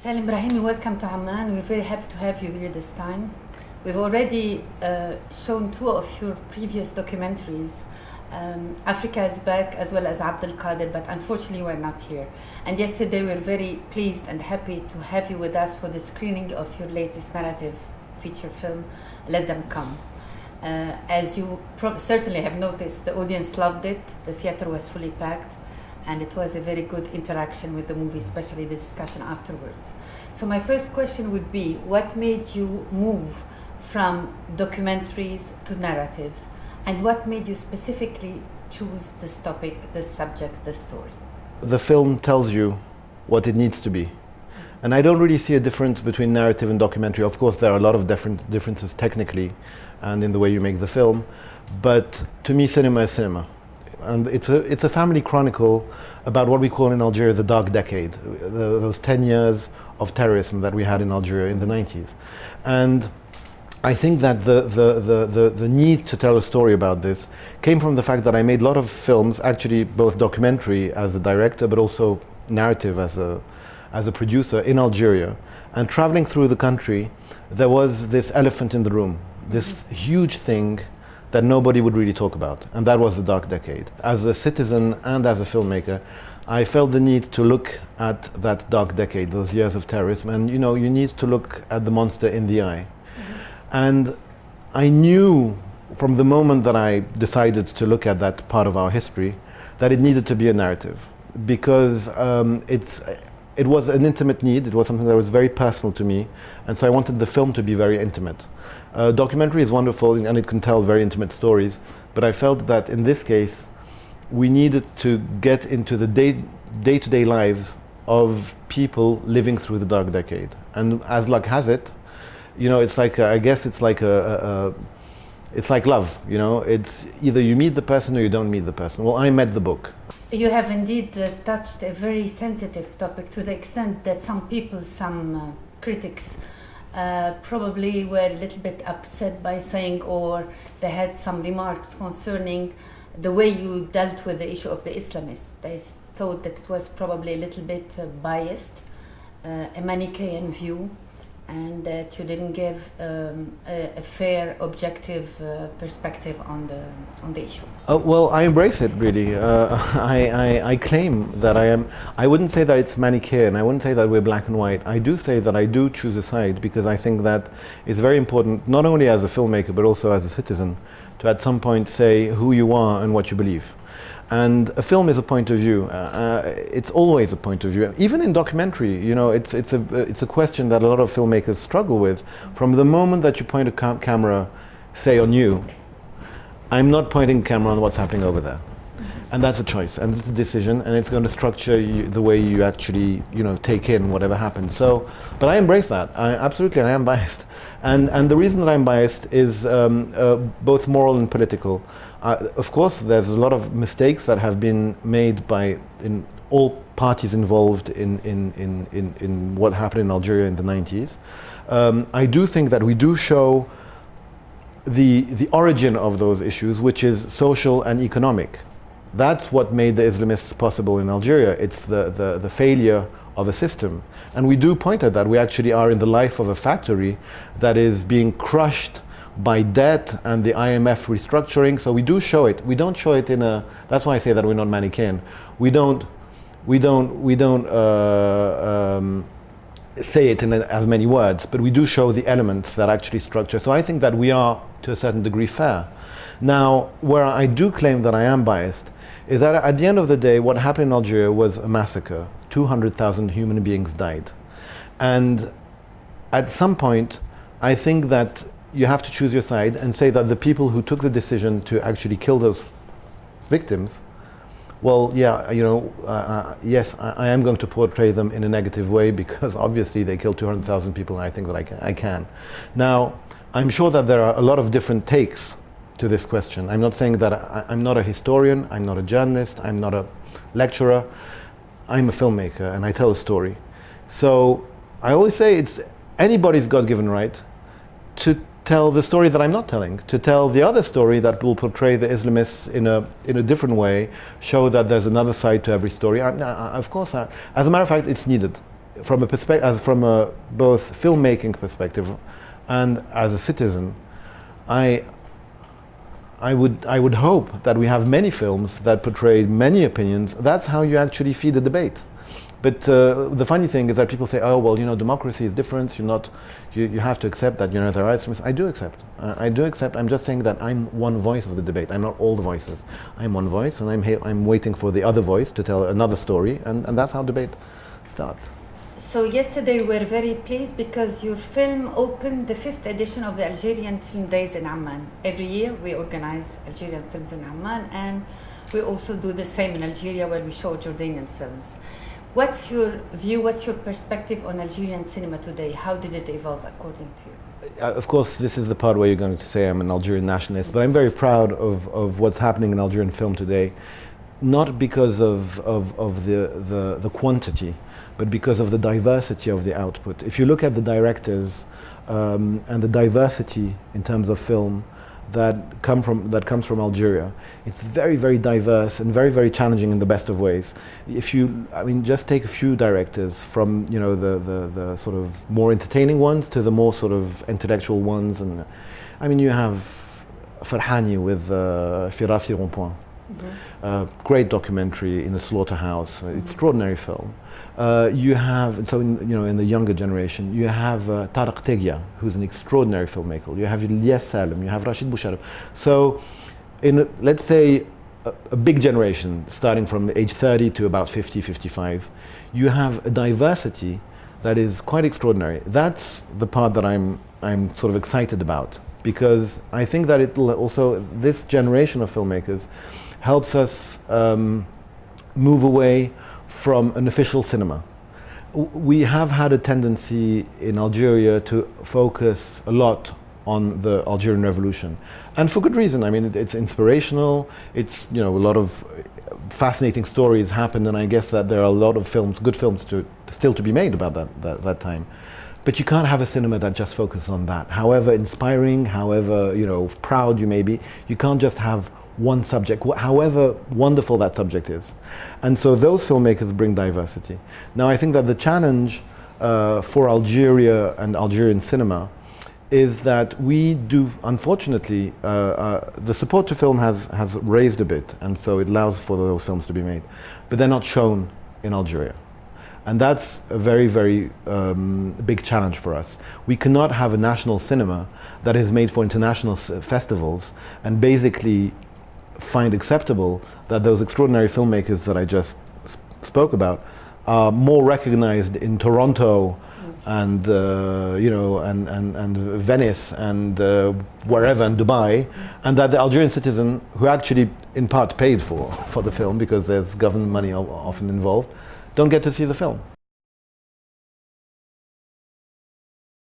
Salem Brahimi, welcome to Amman. We're very happy to have you here this time. We've already shown two of your previous documentaries, Africa is Back as well as Abdul Qadir, but unfortunately we're not here. And yesterday we're very pleased and happy to have you with us for the screening of your latest narrative feature film, Let Them Come. As you certainly have noticed, the audience loved it, the theater was fully packed, and it was a very good interaction with the movie, especially the discussion afterwards. So my first question would be, what made you move from documentaries to narratives, and what made you specifically choose this topic, this subject, this story? The film tells you what it needs to be. And I don't really see a difference between narrative and documentary. Of course, there are a lot of differences technically and in the way you make the film, but to me, cinema is cinema. And it's a family chronicle about what we call in Algeria the dark decade, those 10 years of terrorism that we had in Algeria in the 90s. And I think that the need to tell a story about this came from the fact that I made a lot of films, actually both documentary as a director, but also narrative as a producer in Algeria. And traveling through the country, there was this elephant in the room, this huge thing that nobody would really talk about, and that was the dark decade. As a citizen and as a filmmaker, I felt the need to look at that dark decade, those years of terrorism, and you know, you need to look at the monster in the eye. And I knew from the moment that I decided to look at that part of our history that it needed to be a narrative, because it was an intimate need, it was something that was very personal to me, and so I wanted the film to be very intimate. Documentary is wonderful and it can tell very intimate stories, but I felt that in this case we needed to get into the day-to-day lives of people living through the dark decade. And as luck has it, you know, it's like I guess it's like it's like love, you know, it's either you meet the person or you don't meet the person. Well, I met the book. You have indeed touched a very sensitive topic, to the extent that some people, some critics, probably were a little bit upset by saying, or they had some remarks concerning the way you dealt with the issue of the Islamists. They thought that it was probably a little bit biased, a Manichaean view, and that you didn't give a fair, objective perspective on the issue. Well, I embrace it, really. I claim that I wouldn't say that it's Manichaean, I wouldn't say that we're black and white. I do say that I do choose a side, because I think that it's very important, not only as a filmmaker, but also as a citizen, to at some point say who you are and what you believe. And a film is a point of view. It's always a point of view. Even in documentary, you know, it's a question that a lot of filmmakers struggle with. From the moment that you point a camera, say on you, I'm not pointing a camera on what's happening over there. And that's a choice, and it's a decision, and it's going to structure the way you actually, you know, take in whatever happens. So, but I embrace that. Absolutely, I am biased. And the reason that I'm biased is both moral and political. Of course, there's a lot of mistakes that have been made in all parties involved in what happened in Algeria in the 90s. I do think that we do show the origin of those issues, which is social and economic. That's what made the Islamists possible in Algeria. It's the failure of a system. And we do point at that. We actually are in the life of a factory that is being crushed by debt and the IMF restructuring. So we do show it. We don't show it in a, that's why I say that we're not Manichaean. We don't say it in as many words, but we do show the elements that actually structure. So I think that we are, to a certain degree, fair. Now, where I do claim that I am biased is that at the end of the day, what happened in Algeria was a massacre. 200,000 human beings died. And at some point, I think that you have to choose your side and say that the people who took the decision to actually kill those victims, well, yeah, you know, yes, I am going to portray them in a negative way, because obviously they killed 200,000 people, and I think that I can. Now, I'm sure that there are a lot of different takes to this question. I'm not saying that I'm not a historian, I'm not a journalist, I'm not a lecturer. I'm a filmmaker and I tell a story. So I always say it's anybody's God-given right to tell the story that I'm not telling, to tell the other story that will portray the Islamists in a different way, show that there's another side to every story. Of course, as a matter of fact, it's needed. from a from a both filmmaking perspective and as a citizen, I would hope that we have many films that portray many opinions. That's how you actually feed a debate. But the funny thing is that people say, oh, well, you know, democracy is different. You have to accept that, you know, there are rights. I do accept. I do accept. I'm just saying that I'm one voice of the debate. I'm not all the voices. I'm one voice, and I'm waiting for the other voice to tell another story, and that's how debate starts. So yesterday we were very pleased because your film opened the 5th edition of the Algerian Film Days in Amman. Every year we organize Algerian films in Amman, and we also do the same in Algeria where we show Jordanian films. What's your view, what's your perspective on Algerian cinema today? How did it evolve according to you? Of course, this is the part where you're going to say I'm an Algerian nationalist, but I'm very proud of what's happening in Algerian film today, not because of the quantity, but because of the diversity of the output. If you look at the directors and the diversity in terms of film that comes from Algeria, it's very, very diverse and very, very challenging in the best of ways. Just take a few directors from, you know, the sort of more entertaining ones to the more sort of intellectual ones, and you have Farhani with Firasi Rond-Point. Great documentary in a slaughterhouse, extraordinary film. You have, in the younger generation, you have Tariq Tegia, who's an extraordinary filmmaker. You have Ilyas Salem, you have Rashid Bouchareb. So, let's say a big generation, starting from age 30 to about 50, 55, you have a diversity that is quite extraordinary. That's the part that I'm sort of excited about, because I think that it'll also, this generation of filmmakers helps us move away from an official cinema. We have had a tendency in Algeria to focus a lot on the Algerian Revolution, and for good reason. I mean, it's inspirational. It's, you know, a lot of fascinating stories happened, and I guess that there are a lot of films, good films, still to be made about that time. But you can't have a cinema that just focuses on that. However inspiring, however, you know, proud you may be, you can't just have one subject, however wonderful that subject is. And so those filmmakers bring diversity. Now, I think that the challenge for Algeria and Algerian cinema is that we do, unfortunately, the support to film has raised a bit, and so it allows for those films to be made, but they're not shown in Algeria. And that's a very, very big challenge for us. We cannot have a national cinema that is made for international festivals and basically find acceptable that those extraordinary filmmakers that I just spoke about are more recognized in Toronto and and Venice and wherever, in Dubai, and that the Algerian citizen, who actually in part paid for the film because there's government money often involved, don't get to see the film.